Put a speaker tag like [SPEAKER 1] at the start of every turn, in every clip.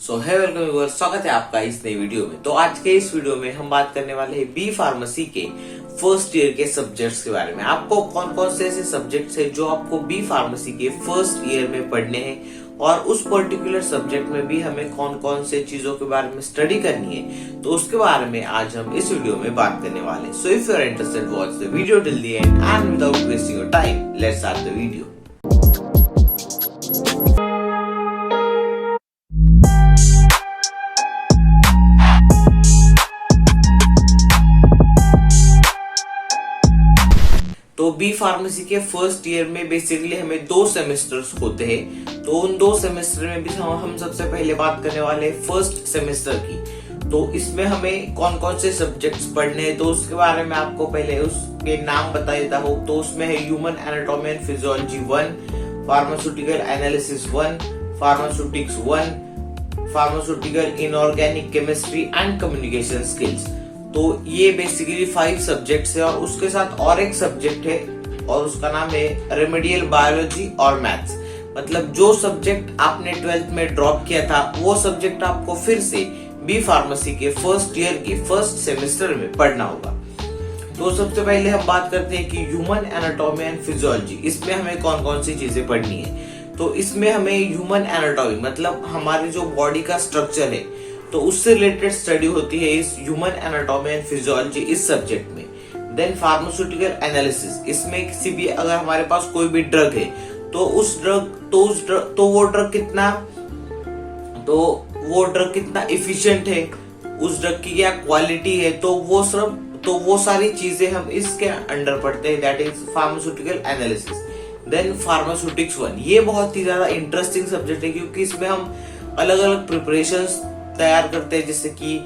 [SPEAKER 1] सो है welcome viewers, स्वागत है आपका इस नई वीडियो में। तो आज के इस वीडियो में हम बात करने वाले हैं बी फार्मेसी के फर्स्ट ईयर के सब्जेक्ट्स के बारे में। आपको कौन कौन से ऐसे सब्जेक्ट्स हैं जो आपको बी फार्मेसी के फर्स्ट ईयर में पढ़ने हैं और उस पर्टिकुलर सब्जेक्ट में भी हमें कौन कौन से चीजों के बारे में स्टडी करनी है, तो उसके बारे में आज हम इस वीडियो में बात करने वाले हैं। So if you are interested, watch the video till the end and without wasting your time let's start the video. तो बी फार्मेसी के फर्स्ट ईयर में बेसिकली हमें 2 सेमेस्टर्स होते हैं। तो उन 2 सेमेस्टर में भी हम सबसे पहले बात करने वाले हैं फर्स्ट सेमेस्टर की। तो इसमें हमें कौन कौन से सब्जेक्ट्स पढ़ने हैं, तो उसके बारे में आपको पहले उसके नाम बता देता हूँ। तो उसमें है human anatomy and physiology 1, pharmaceutical analysis 1, pharmaceutics 1, pharmaceutical inorganic chemistry and communication skills. तो ये बेसिकली 5 सब्जेक्ट्स है और उसके साथ और एक सब्जेक्ट है और उसका नाम है रेमेडियल बायोलॉजी और मैथ्स। मतलब जो सब्जेक्ट आपने 12th में ड्रॉप किया था वो सब्जेक्ट आपको फिर से बी फार्मेसी के फर्स्ट ईयर की फर्स्ट सेमेस्टर में पढ़ना होगा। तो सबसे पहले हम बात करते हैं कि ह्यूमन एनाटॉमी एंड फिजियोलॉजी, इसमें हमें कौन कौन सी चीजें पढ़नी है। तो इसमें हमें ह्यूमन एनाटॉमी मतलब हमारे जो बॉडी का स्ट्रक्चर है तो उससे रिलेटेड स्टडी होती है इस ह्यूमन एनाटॉमी एंड फिजियोलॉजी इस सब्जेक्ट में। देन फार्मास्यूटिकल एनालिसिस, इसमें किसी भी अगर हमारे पास कोई भी ड्रग है तो वो ड्रग कितना एफिशिएंट है, उस ड्रग की क्या क्वालिटी है, तो वो सारी चीजें हम इसके अंडर पढ़ते हैं, that is pharmaceutical analysis. Then pharmaceutics 1, ये बहुत ही ज्यादा इंटरेस्टिंग सब्जेक्ट है क्योंकि इसमें हम अलग अलग प्रिपरेशंस तैयार करते हैं, जैसे कि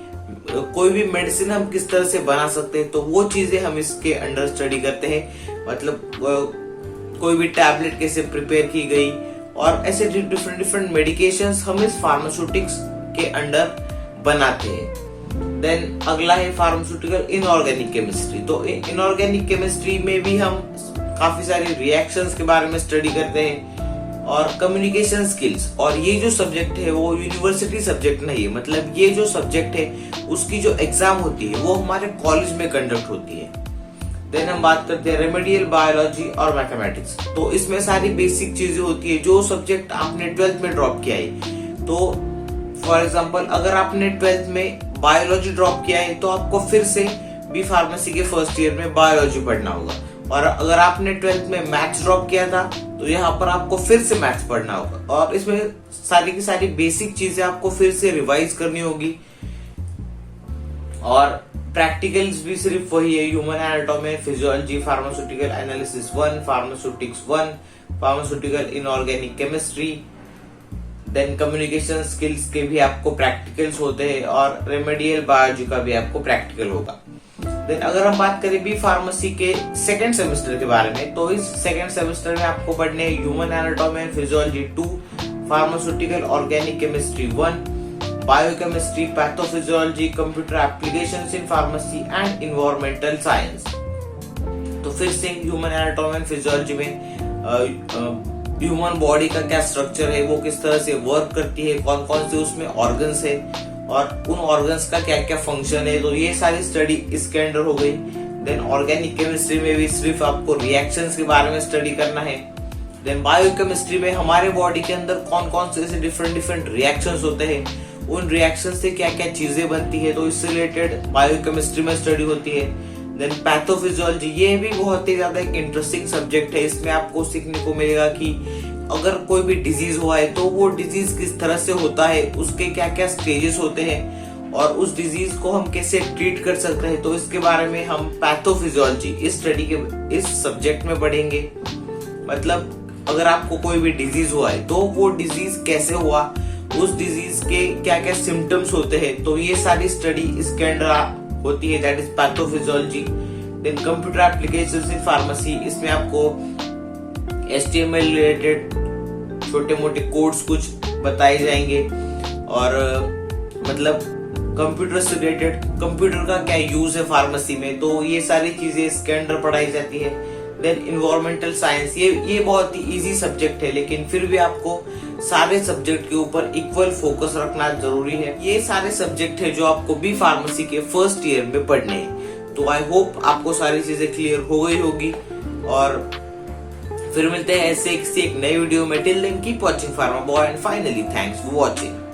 [SPEAKER 1] कोई भी मेडिसिन हम किस तरह से बना सकते हैं, तो वो चीजें हम इसके अंडर स्टडी करते हैं। मतलब कोई भी टैबलेट कैसे प्रिपेयर की गई और ऐसे डिफरेंट मेडिकेशंस हम इस फार्मास्यूटिक्स के अंडर बनाते हैं। देन अगला है फार्मास्यूटिकल इनऑर्गेनिक केमिस्ट्री। तो इनऑर्गेनिक केमिस्ट्री में भी हम काफी सारे रिएक्शंस के बारे में स्टडी करते हैं और कम्युनिकेशन स्किल्स। और ये जो सब्जेक्ट है वो यूनिवर्सिटी सब्जेक्ट नहीं है, मतलब ये जो सब्जेक्ट है उसकी जो एग्जाम होती है वो हमारे कॉलेज में कंडक्ट होती है। देन हम बात करते हैं रेमेडियल बायोलॉजी और मैथमेटिक्स। तो इसमें सारी बेसिक चीजें होती है जो सब्जेक्ट आपने 12th में ड्रॉप किया है। तो फॉर एग्जाम्पल अगर आपने 12th में बायोलॉजी ड्रॉप किया है तो आपको फिर से बी फार्मेसी के फर्स्ट ईयर में बायोलॉजी पढ़ना होगा। और अगर आपने 12th में मैथ्स ड्रॉप किया था तो यहाँ पर आपको फिर से मैथ्स पढ़ना होगा और इसमें सारी की सारी बेसिक चीजें आपको फिर से रिवाइज करनी होगी। और प्रैक्टिकल्स भी सिर्फ वही है, human anatomy, physiology, pharmaceutical analysis 1, pharmaceutics 1, pharmaceutical inorganic chemistry. Then communication skills के भी आपको प्रैक्टिकल्स होते हैं और रेमेडियल बायोलॉजी का भी आपको प्रैक्टिकल होगा। देन अगर हम बात करें बी फार्मेसी के सेकंड सेमेस्टर के बारे में, तो इस सेकंड सेमेस्टर में आपको पढ़ने हैं human anatomy and physiology 2, pharmaceutical organic chemistry 1, biochemistry, pathophysiology, computer applications in pharmacy and environmental science. तो फिर से ह्यूमन एनाटॉमी एंड फिजियोलॉजी में ह्यूमन बॉडी का क्या स्ट्रक्चर है, वो किस तरह से वर्क करती है, कौन कौन से उसमें ऑर्गन्स है और उन ऑर्गन्स का क्या क्या फंक्शन है, तो ये सारी स्टडी इसके अंडर हो गई। देन ऑर्गेनिक केमिस्ट्री में भी सिर्फ आपको रिएक्शंस के बारे में स्टडी करना है। देन बायोकेमिस्ट्री में हमारे बॉडी के अंदर कौन कौन से ऐसे डिफरेंट रिएक्शंस होते हैं, उन रिएक्शंस से क्या क्या चीजें बनती है, तो इससे रिलेटेड बायोकेमिस्ट्री में स्टडी होती है। देन पैथोफिजियोलॉजी, ये भी बहुत ही ज्यादा एक इंटरेस्टिंग सब्जेक्ट है। इसमें आपको सीखने को मिलेगा कि अगर कोई भी डिजीज हुआ है तो वो डिजीज किस तरह से होता है, उसके क्या क्या स्टेजेस होते हैं और उस डिजीज को हम कैसे ट्रीट कर सकते हैं, तो इसके बारे में हम पैथोफिजियोलॉजी इस सब्जेक्ट में पढ़ेंगे। मतलब अगर आपको कोई भी डिजीज हुआ है तो वो डिजीज कैसे हुआ, उस डिजीज के क्या क्या सिम्टम्स होते हैं, तो ये सारी स्टडी इसके अंडर होती है, that is pathophysiology. Then computer applications in pharmacy, इसमें आपको HTML रिलेटेड छोटे मोटे कोड्स कुछ बताए जाएंगे और मतलब कंप्यूटर से रिलेटेड कंप्यूटर का क्या यूज है फार्मेसी में, तो ये सारी चीजें इसके अंडर पढ़ाई जाती है। देन इन्वायरमेंटल साइंस, ये बहुत ही इजी सब्जेक्ट है लेकिन फिर भी आपको सारे सब्जेक्ट के ऊपर इक्वल फोकस रखना जरूरी है। ये सारे सब्जेक्ट है जो आपको बी फार्मेसी के फर्स्ट ईयर में पढ़ने हैं। तो आई होप आपको सारी चीजें क्लियर हो गई होगी और फिर मिलते हैं ऐसे किसी एक नई वीडियो में। Till then keep watching pharma boy and finally thanks for watching.